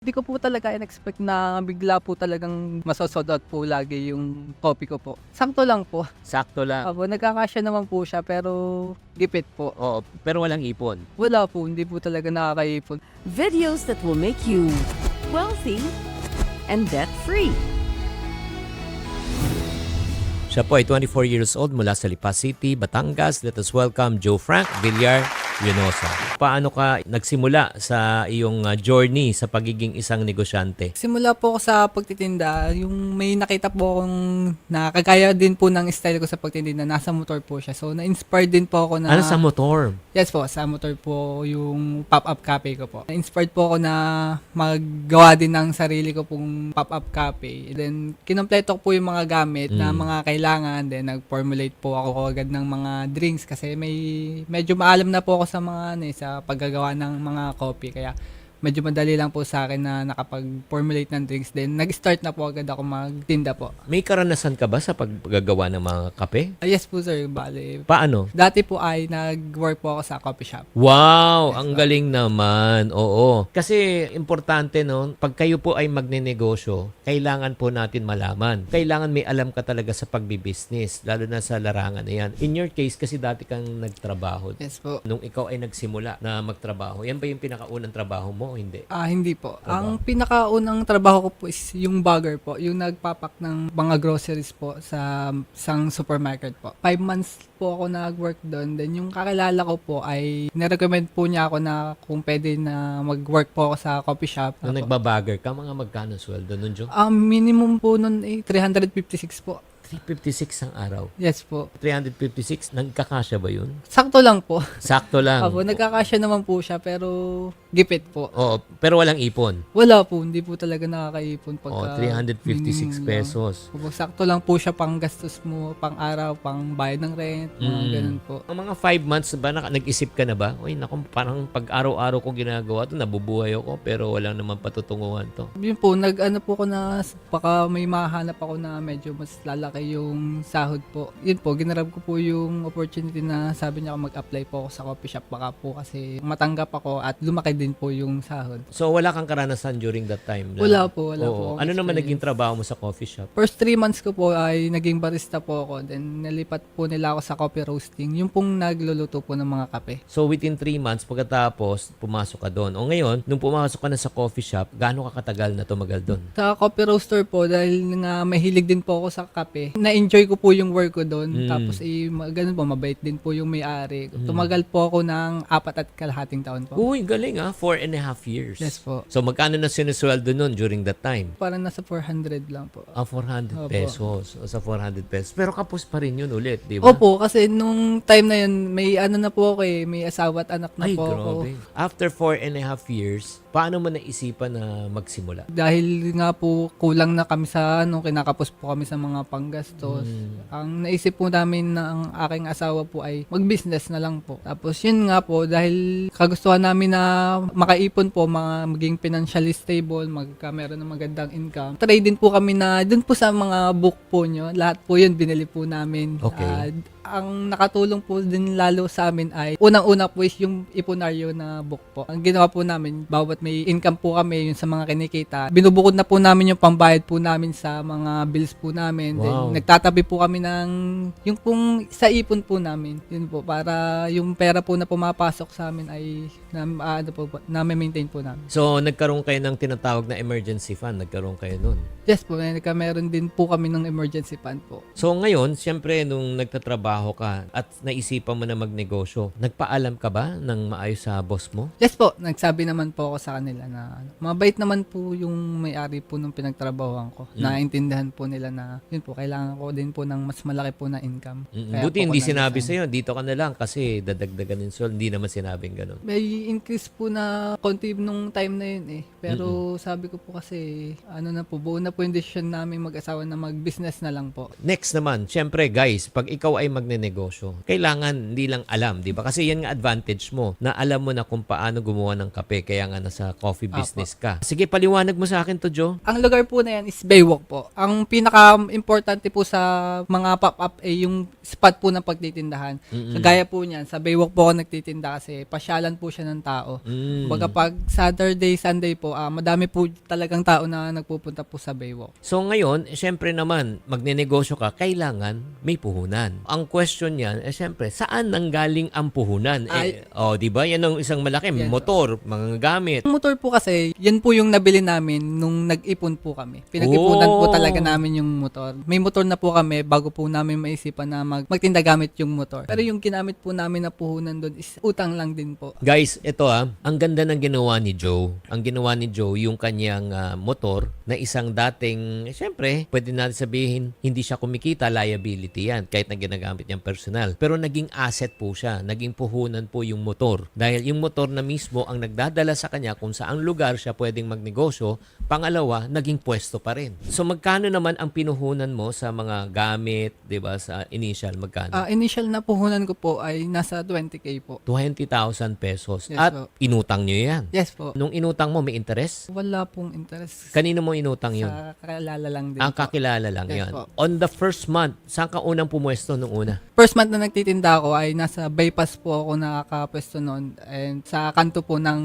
Hindi ko po talaga in-expect na bigla po talagang maso-sold out po lagi yung coffee ko po. Sakto lang po. Sakto lang. Opo, nagkakasya naman po siya pero gipit po. Oo, pero walang ipon. Wala po, hindi po talaga nakakaipon. Videos that will make you wealthy and debt-free. Siya po ay 24 years old mula sa Lipa City, Batangas. Let us welcome Joe Frank Villar Llanosa. Paano ka nagsimula sa iyong journey sa pagiging isang negosyante? Simula po ako sa pagtitinda, yung may nakita po akong nakagaya din po ng style ko sa pagtitinda, nasa motor po siya. So, na-inspired din po ako na... Ano sa motor? Yes po, sa motor po yung pop-up cafe ko po. Na-inspired po ako na maggawa din ng sarili ko pong pop-up cafe. Then, kinompleto ko po yung mga gamit na mga kailangan. Then, nag-formulate po ako agad ng mga drinks kasi medyo maalam na po ako sa mga sa paggagawa ng mga coffee. Kaya, medyo madali lang po sa akin na nakapag-formulate ng drinks. Then, nag-start na po agad ako magtinda po. May karanasan ka ba sa paggagawa ng mga kape? Yes po sir, bale. Paano? Dati po ay nag-work po ako sa coffee shop. Wow, ang galing naman. Oo. Kasi importante no, pag kayo po ay magnenegosyo, kailangan po natin malaman. Kailangan may alam ka talaga sa pagbibusiness, lalo na sa larangan na yan. In your case, kasi dati kang nagtrabaho. Yes po. Nung ikaw ay nagsimula na magtrabaho, yan ba yung pinakaunang trabaho mo o hindi? Hindi po. Trabaho. Ang pinakaunang trabaho ko po is yung bagger po. Yung nagpapak ng mga groceries po sa isang supermarket po. 5 months po ako nag-work doon. Then yung kakilala ko po ay nirecommend po niya ako na kung pwede na mag-work po ako sa coffee shop. Nung nagbabagger ka, mga magkano sweldo nun, Jo? Ang minimum po nun ay 356 po. 356 ang araw. Yes po. 356, nagkakasya ba yun? Sakto lang po. Sakto lang. Opo, nagkakasya naman po siya pero gipit po. Oo, pero walang ipon. Wala po, hindi po talaga nakakaipon Oh, pagka 356 minimum lang. pesos. Opo, sakto lang po siya pang gastos mo, pang araw, pang bayad ng rent, mga ganun po. Ang mga 5 months ba, nag-isip ka na ba? Uy, naku, parang pag araw-araw ko ginagawa to, nabubuhay ako, pero wala naman patutunguhan to. Yun po, nag-ano po ko na baka may mahanap ako na medyo mas lalaki yung sahod po. Yun po, ginarab ko po yung opportunity na sabi niya mag-apply po ako sa coffee shop baka po kasi matanggap ako at lumaki din po yung sahod. So, wala kang karanasan during that time? Wala po, wala Oo. po akong Ano naman experience. naging trabaho mo sa coffee shop? First 3 months ko po ay naging barista po ako. Then nalipat po nila ako sa coffee roasting. Yung pong nagluluto po ng mga kape. So, within 3 months, pagkatapos, pumasok ka doon. O ngayon, nung pumasok ka na sa coffee shop, gaano ka katagal na tumagal doon? Sa coffee roaster po, dahil nga mahilig din po ako sa kape, na-enjoy ko po yung work ko doon. Tapos ganun po, mabait din po yung may-ari. Tumagal po ako ng 4.5 taon po. Uy, galing 4.5 years. Yes po. So, magkano na sinusweldo nun during that time? Parang nasa 400 lang po. 400 Opo. pesos. O sa 400 pesos. Pero kapos pa rin yun ulit, di ba? Opo, kasi nung time na yun, may ano na po ako may asawa at anak na Ay, po ako. grabe. After 4.5 years, paano mo naisipan na magsimula? Dahil nga po kulang na kami sa kinakapos po kami sa mga panggastos. Ang naisip po namin ng aking asawa po ay mag-business na lang po. Tapos yun nga po, dahil kagustuhan namin na makaipon po, maging financially stable, meron ng magandang income. Try din po kami na dun po sa mga book po nyo, lahat po yun binili po namin. Okay. Ang nakatulong po din lalo sa amin ay unang-una po is yung ipunaryo na book po. Ang ginawa po namin, bawat may income po kami yun sa mga kinikita, binubukod na po namin yung pambayad po namin sa mga bills po namin. Wow. Then, nagtatabi po kami ng yung pong sa ipon po namin. Yun po, para yung pera po na pumapasok sa amin ay na-maintain po namin. So, nagkaroon kayo ng tinatawag na emergency fund. Nagkaroon kayo nun. Yes po, meron din po kami ng emergency fund po. So, ngayon, siyempre, nung nagtatrabaho ka at naisipan mo na magnegosyo, nagpaalam ka ba ng maayos sa boss mo? Yes po, nagsabi naman po ako sa kanila na mabait naman po yung may-ari po ng pinagtrabahuan ko. Naintindihan po nila na yun po, kailangan ko din po ng mas malaki po na income. Kaya Buti po hindi ako sinabi nag-resign. sa'yo, dito ka na lang kasi dadagdagan yung sweldo. Hindi naman sinabing ganun. May increase po na konti nung time na yun eh. Pero sabi ko po kasi, buo na po yung decision namin mag-asawa na mag-business na lang po. Next naman, siyempre guys, pag ikaw ay magnenegosyo. Kailangan hindi lang alam, di ba? Kasi yan nga advantage mo, na alam mo na kung paano gumawa ng kape, kaya nga nasa coffee business ka. Sige, paliwanag mo sa akin to, Joe. Ang lugar po na yan is Baywalk po. Ang pinaka-importante po sa mga pop-up ay yung spot po ng pagtitindahan. So, gaya po niyan, sa Baywalk po ako nagtitinda kasi pasyalan po siya ng tao. Baga pag Saturday, Sunday po, madami po talagang tao na nagpupunta po sa Baywalk. So ngayon, syempre naman, magnenegosyo ka, kailangan may puhunan. Ang question niyan, syempre, saan nanggaling ang puhunan? Di ba? Yan ang isang malaki, Yes, motor, mga gamit. Ang motor po kasi, yan po yung nabili namin nung nag-ipon po kami. Pinag-ipunan po talaga namin yung motor. May motor na po kami bago po namin maisipan na magtinda gamit yung motor. Pero yung ginamit po namin na puhunan doon is utang lang din po. Guys, ito ang ganda ng ginawa ni Joe. Ang ginawa ni Joe, yung kanyang motor na isang dating, syempre, pwede natin sabihin, hindi siya kumikita, liability yan, kahit na ginagamit niyang personal. Pero naging asset po siya, naging puhunan po yung motor. Dahil yung motor na mismo ang nagdadala sa kanya kung saang lugar siya pwedeng magnegosyo, pangalawa, naging pwesto pa rin. So magkano naman ang pinuhunan mo sa mga gamit, 'di ba, sa initial magkano? Initial na puhunan ko po ay nasa 20K po. 20,000 pesos. Yes, At po. inutang niyo 'yan. Yes po. Nung inutang mo, may interest? Wala pong interest. Kanino mo inutang yun? Sa kakilala lang din Ang po. kakilala lang Yes, yan. po. On the first month, saan ka unang pumuesto nung una? First month na nagtitinda ako ay nasa bypass po ako nakakapwesto noon and sa kanto po ng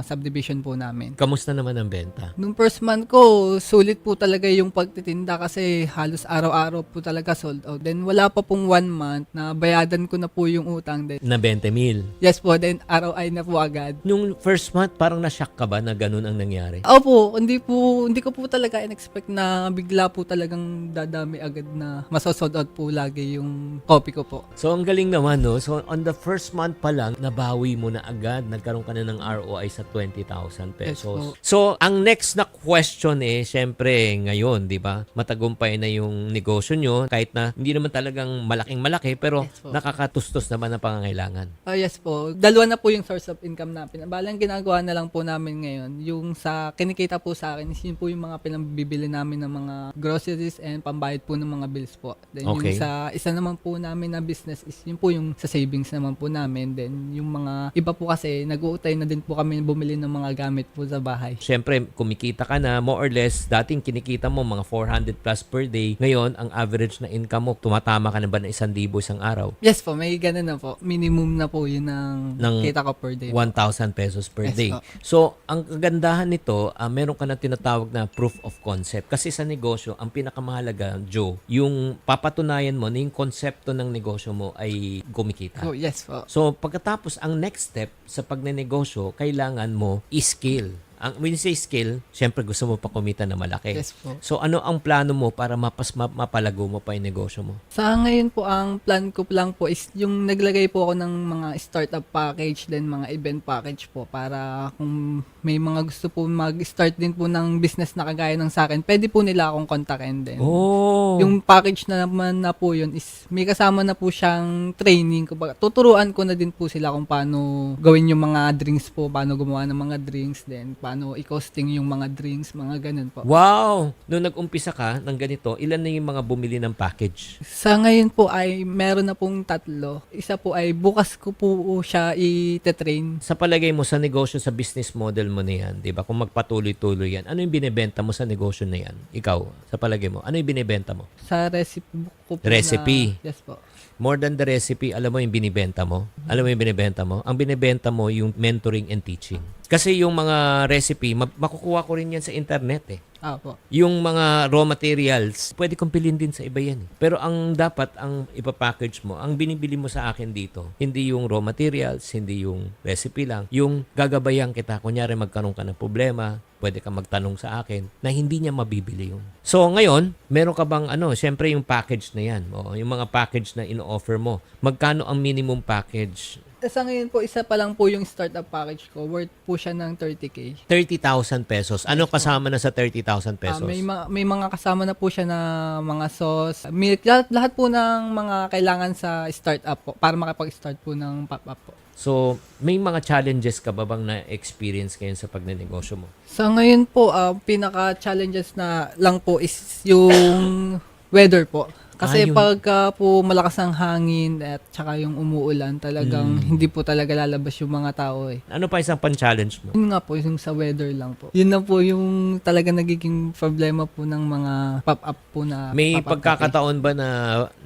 subdivision po namin. Kamusta naman ang benta? Nung first month ko, sulit po talaga yung pagtitinda kasi halos araw-araw po talaga sold out. Then wala pa pong 1 month na bayadan ko na po yung utang din. Na 20 mil. Yes po, then araw ay na po agad. Nung first month, parang na-shock ka ba na ganun ang nangyari? Opo, hindi ko po talaga in-expect na bigla po talagang dadami agad na masosold out po lagi yung copy ko po. So, ang galing naman, no? So, on the first month pa lang, nabawi mo na agad. Nagkaroon ka na ng ROI sa 20,000 pesos. Yes, po. So, ang next na question syempre, ngayon, di ba? Matagumpay na yung negosyo nyo. Kahit na hindi naman talagang malaking-malaki, pero Yes, po. nakakatustos naman ang pangangailangan. Yes po. Dalawa na po yung source of income namin. Balang ginagawa na lang po namin ngayon, yung sa kinikita po sa akin, is yun po yung mga pinambibili namin ng mga groceries and pambayad po ng mga bills po. Then Okay. yung sa isa naman po namin na business is yun po yung sa savings naman po namin. Then yung mga iba po kasi, nag-uutay na din po kami bumili ng mga gamit po sa bahay. Siyempre, kumikita ka na, more or less, dating kinikita mo mga 400 plus per day. Ngayon, ang average na income mo, tumatama ka na ba ng 1,000 isang araw? Yes po, may ganun na po. Minimum na po yun ng kita ko per day. 1,000 pesos per Yes, day. po. So, ang kagandahan nito, meron ka na tinatawag na proof of concept. Kasi sa negosyo, ang pinakamahalaga, Joe, yung papatunayan mo na yung konsepto ng negosyo mo ay kumikita. Oh, yes po. So, pagkatapos, ang next step sa pagnenegosyo, kailangan mo i-skill. When you say skill, syempre gusto mo pa kumita na malaki. Yes po. So, ano ang plano mo para mapalago mo pa yung negosyo mo? Sa ngayon po, ang plan ko lang po is yung naglagay po ako ng mga startup package, then mga event package po para kung may mga gusto po mag-start din po ng business na kagaya ng sa akin, pwede po nila akong kontakin din. Oh! Yung package na naman na po yun is may kasama na po siyang training. Kumbaga, tuturuan ko na din po sila kung paano gawin yung mga drinks po, paano gumawa ng mga drinks, then paano i-costing yung mga drinks, mga ganun po. Wow! Nung nag-umpisa ka ng ganito, ilan na yung mga bumili ng package? Sa ngayon po ay meron na pong 3. Isa po ay bukas ko po siya i-train. Sa palagay mo sa negosyo, sa business model mo na yan, di ba? Kung magpatuloy-tuloy yan, ano yung binibenta mo sa negosyo na yan? Ikaw, sa palagay mo, ano yung binibenta mo? Sa recipe book ko po Recipe. Yes po. More than the recipe, alam mo yung binibenta mo? Alam mo yung binibenta mo? Ang binibenta mo yung mentoring and teaching. Kasi yung mga recipe, makukuha ko rin yan sa internet eh. Po. Yung mga raw materials, pwede kong pilin din sa iba yan. Pero ang dapat, ang ipapackage mo, ang binibili mo sa akin dito, hindi yung raw materials, hindi yung recipe lang, yung gagabayan kita. Kunyari magkaroon ka ng problema, pwede ka magtanong sa akin na hindi niya mabibili yun. So ngayon, meron ka bang syempre yung package na yan, yung mga package na ino-offer mo. Magkano ang minimum package? Sa ngayon po, isa pa lang po yung startup package ko. Worth po siya ng 30K. 30,000 pesos. Ano kasama na sa 30,000 pesos? May mga kasama na po siya na mga sauce, milk, lahat po ng mga kailangan sa startup po para makapag-start po ng pop-up po. So, may mga challenges ka ba bang na-experience ngayon sa pagnenegosyo mo? Sa ngayon po, pinaka-challenges na lang po is yung weather po. Kasi Yung- pagka po malakas ang hangin at saka yung umuulan, talagang hindi po talaga lalabas yung mga tao eh. Ano pa isang pan-challenge mo? Yun nga po, yung sa weather lang po. Yun na po yung talaga nagiging problema po ng mga pop-up po na May pop-up pagkakataon ba na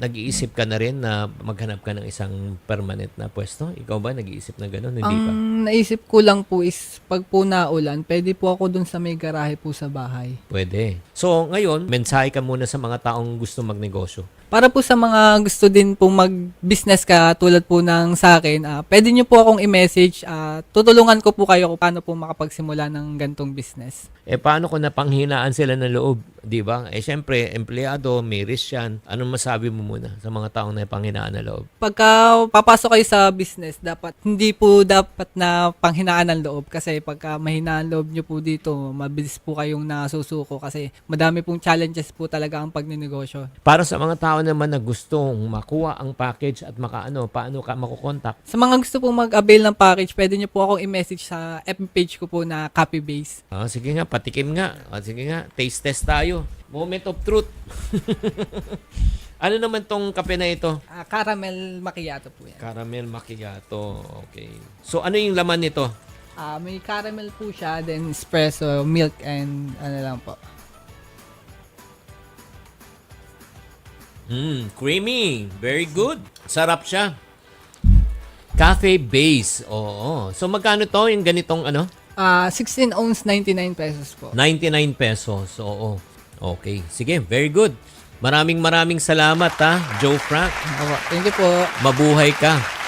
nag-iisip ka na rin na maghanap ka ng isang permanent na pwesto? Ikaw ba nag-iisip na gano'n? Hindi Ang pa. naisip ko lang po is pag po naulan, pwede po ako dun sa may garahe po sa bahay. Pwede. So, ngayon, mensahe ka muna sa mga taong gusto magnegosyo. Para po sa mga gusto din pong mag-business ka tulad po ng sa akin, pwede nyo po akong i-message. Tutulungan ko po kayo kung paano po makapagsimula ng gantong business. Paano kung napanghinaan sila ng loob? Di ba? Siyempre, empleyado, may risk yan. Anong masabi mo muna sa mga taong napanghinaan ng loob? Pagka papasok kayo sa business, hindi po dapat na panghinaan ng loob kasi pagka mahinaan loob nyo po dito, mabilis po kayong nasusuko kasi madami pong challenges po talaga ang pagninegosyo. Para sa mga tao naman na gustong makuha ang package at paano ka makukontak? Sa mga gusto pong mag-avail ng package, pwede nyo po akong i-message sa FB page ko po na Copybase. Sige nga, patikim nga. Sige nga, taste test tayo. Moment of truth. Ano naman tong kape na ito? Caramel macchiato po yan. Caramel macchiato. Okay. So, ano yung laman nito? May caramel po siya, then espresso, milk, and ano lang po. Creamy. Very good. Sarap siya. Cafe base. Oo. So, magkano to yung ganitong 16 ounce, 99 pesos po. 99 pesos. Oo. Okay. Sige, very good. Maraming salamat Joe Frank. Thank you po. Mabuhay ka.